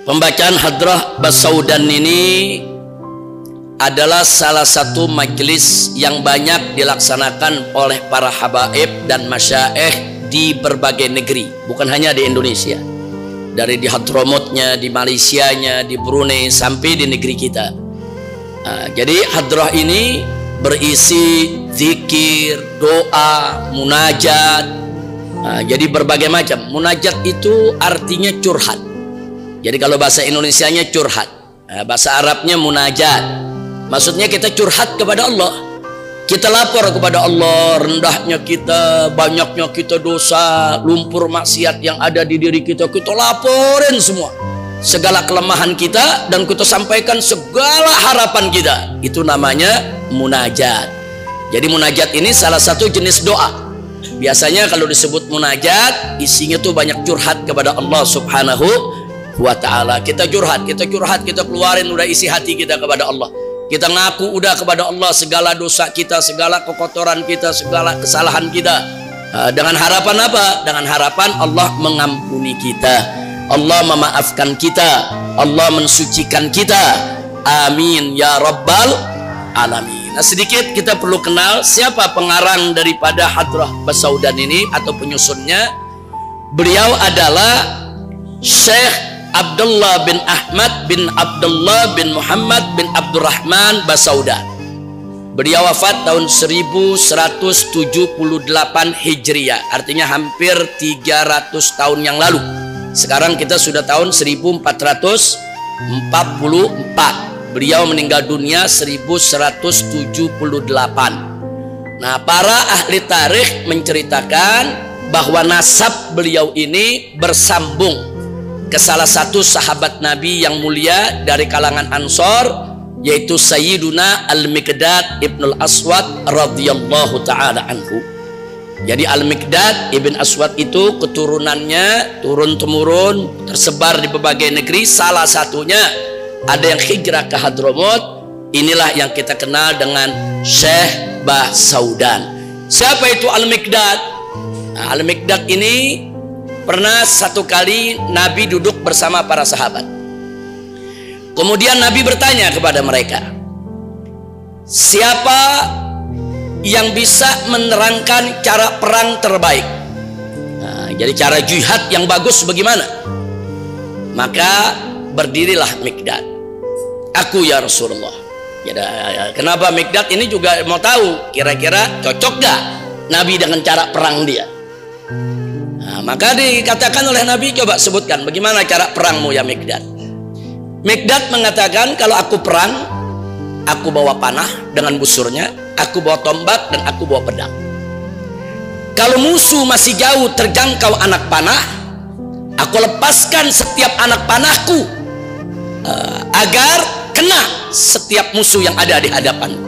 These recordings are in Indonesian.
Pembacaan Hadrah Basaudan ini adalah salah satu majelis yang banyak dilaksanakan oleh para habaib dan masyaikh di berbagai negeri, bukan hanya di Indonesia. Dari di Hadramutnya, di Malaysianya, di Brunei, sampai di negeri kita. Jadi hadrah ini berisi zikir, doa, munajat. Jadi berbagai macam. Munajat itu artinya curhat. Jadi kalau bahasa Indonesianya curhat, bahasa Arabnya munajat. Maksudnya kita curhat kepada Allah. Kita lapor kepada Allah, rendahnya kita, banyaknya kita dosa, lumpur maksiat yang ada di diri kita, kita laporin semua. Segala kelemahan kita, dan kita sampaikan segala harapan kita. Itu namanya munajat. Jadi munajat ini salah satu jenis doa. Biasanya kalau disebut munajat, isinya tuh banyak curhat kepada Allah Subhanahu wa ta'ala. Kita curhat, kita keluarin udah isi hati kita kepada Allah. Kita ngaku udah kepada Allah segala dosa kita, segala kekotoran kita, segala kesalahan kita. Dengan harapan apa? Dengan harapan Allah mengampuni kita, Allah memaafkan kita, Allah mensucikan kita. Amin ya rabbal alamin. Nah, sedikit kita perlu kenal siapa pengarang daripada Hadrah Basaudan ini atau penyusunnya. Beliau adalah Syekh Abdullah bin Ahmad bin Abdullah bin Muhammad bin Abdurrahman Basaudan. Beliau wafat tahun 1178 Hijriah, artinya hampir 300 tahun yang lalu. Sekarang kita sudah tahun 1444. Beliau meninggal dunia 1178. Nah, para ahli tarikh menceritakan bahwa nasab beliau ini bersambung ke salah satu sahabat Nabi yang mulia dari kalangan Ansor, yaitu Sayyiduna Al-Miqdad Ibn Al-Aswad radhiyallahu ta'ala anhu. Jadi Al-Miqdad Ibn Aswad itu keturunannya turun-temurun tersebar di berbagai negeri. Salah satunya ada yang hijrah ke Hadramut. Inilah yang kita kenal dengan Syekh Basaudan. Siapa itu Al-Miqdad? Nah, Al-Miqdad ini pernah satu kali Nabi duduk bersama para sahabat. Kemudian Nabi bertanya kepada mereka, siapa yang bisa menerangkan cara perang terbaik? Nah, jadi cara jihad yang bagus bagaimana? Maka berdirilah Miqdad. Aku ya Rasulullah. Ya, kenapa Miqdad ini juga mau tahu kira-kira cocok gak Nabi dengan cara perang dia? Nah, maka dikatakan oleh Nabi, coba sebutkan bagaimana cara perangmu ya Miqdad. Miqdad mengatakan, kalau aku perang, aku bawa panah dengan busurnya, aku bawa tombak, dan aku bawa pedang. Kalau musuh masih jauh terjangkau anak panah, aku lepaskan setiap anak panahku agar kena setiap musuh yang ada di hadapanku.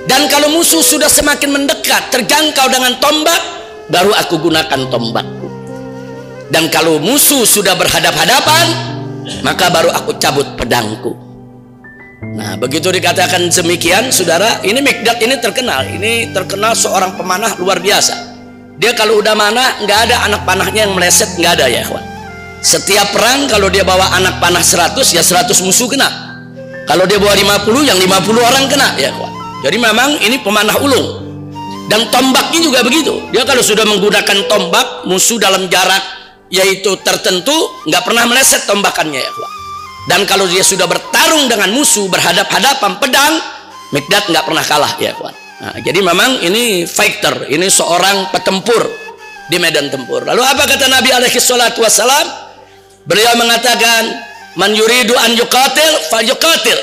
Dan kalau musuh sudah semakin mendekat, terjangkau dengan tombak, baru aku gunakan tombakku. Dan kalau musuh sudah berhadap-hadapan, maka baru aku cabut pedangku. Nah, begitu dikatakan demikian, saudara, ini Miqdad ini terkenal seorang pemanah luar biasa. Dia kalau udah manah, nggak ada anak panahnya yang meleset, nggak ada ya kawan. Setiap perang kalau dia bawa anak panah 100, ya 100 musuh kena. Kalau dia bawa 50, yang 50 orang kena ya kawan. Jadi memang ini pemanah ulung. Dan tombaknya juga begitu. Dia kalau sudah menggunakan tombak, musuh dalam jarak yaitu tertentu nggak pernah meleset tombakannya ya kawan. Dan kalau dia sudah bertarung dengan musuh berhadap-hadapan pedang, Miqdad nggak pernah kalah ya kawan. Nah, jadi memang ini fighter, ini seorang petempur di medan tempur. Lalu apa kata Nabi alaihi salatu wassalam? Beliau mengatakan, man yuridu an yuqatil falyuqatil.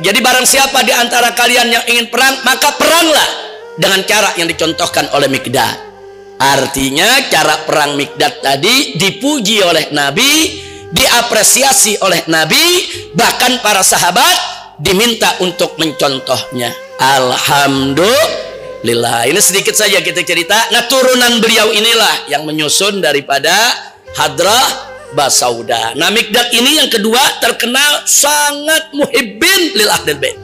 Jadi barang siapa di antara kalian yang ingin perang, maka peranglah dengan cara yang dicontohkan oleh Miqdad. Artinya cara perang Miqdad tadi dipuji oleh Nabi, diapresiasi oleh Nabi, bahkan para sahabat diminta untuk mencontohnya. Alhamdulillah. Ini sedikit saja kita cerita. Nah, turunan beliau inilah yang menyusun daripada Hadrah Basaudan. Nah, Miqdad ini yang kedua terkenal sangat muhibbin lil ahlil bait.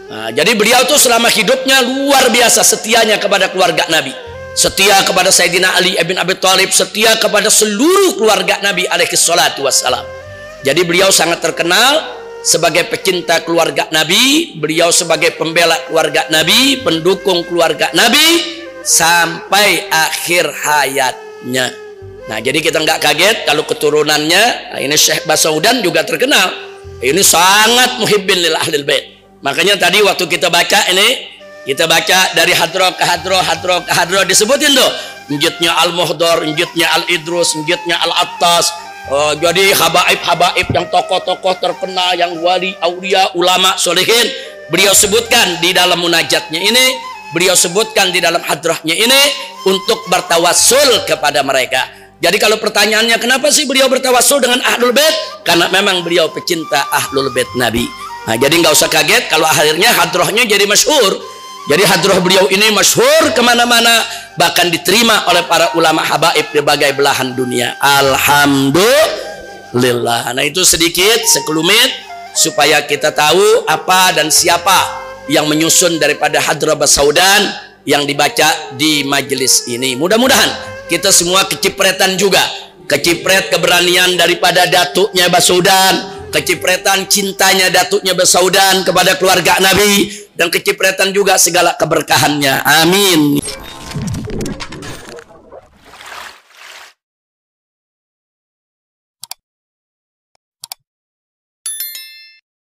Nah, jadi beliau tuh selama hidupnya luar biasa setianya kepada keluarga Nabi. setia kepada Sayyidina Ali bin Abi Thalib, setia kepada seluruh keluarga Nabi alaihi salatu wassalam. Jadi beliau sangat terkenal sebagai pecinta keluarga Nabi, beliau sebagai pembela keluarga Nabi, pendukung keluarga Nabi sampai akhir hayatnya. Nah, jadi kita nggak kaget kalau keturunannya, nah ini Syekh Basaudan juga terkenal. Ini sangat muhibbin lil ahlil bait. Makanya tadi waktu kita baca ini, kita baca dari hadroh ke hadroh, hadroh ke hadroh, disebutin tuh njitnya Al-Muhdar, njitnya Al-Idrus, njitnya Al-Attas. Jadi habaib-habaib yang tokoh-tokoh terkenal, yang wali, aulia, ulama, solehin, beliau sebutkan di dalam munajatnya ini, beliau sebutkan di dalam hadrahnya ini untuk bertawassul kepada mereka. Jadi kalau pertanyaannya kenapa sih beliau bertawassul dengan Ahlul Bait? Karena memang beliau pecinta Ahlul Bait Nabi. Nah, jadi nggak usah kaget kalau akhirnya hadrahnya jadi masyhur. Jadi hadrah beliau ini masyhur kemana-mana, bahkan diterima oleh para ulama habaib di berbagai belahan dunia. Alhamdulillah. Nah, itu sedikit sekelumit supaya kita tahu apa dan siapa yang menyusun daripada hadrah Basaudan yang dibaca di majelis ini. Mudah-mudahan kita semua kecipretan juga, kecipret keberanian daripada datuknya Basaudan, kecipretan cintanya datuknya Basaudan kepada keluarga Nabi, dan kecipretan juga segala keberkahannya. Amin.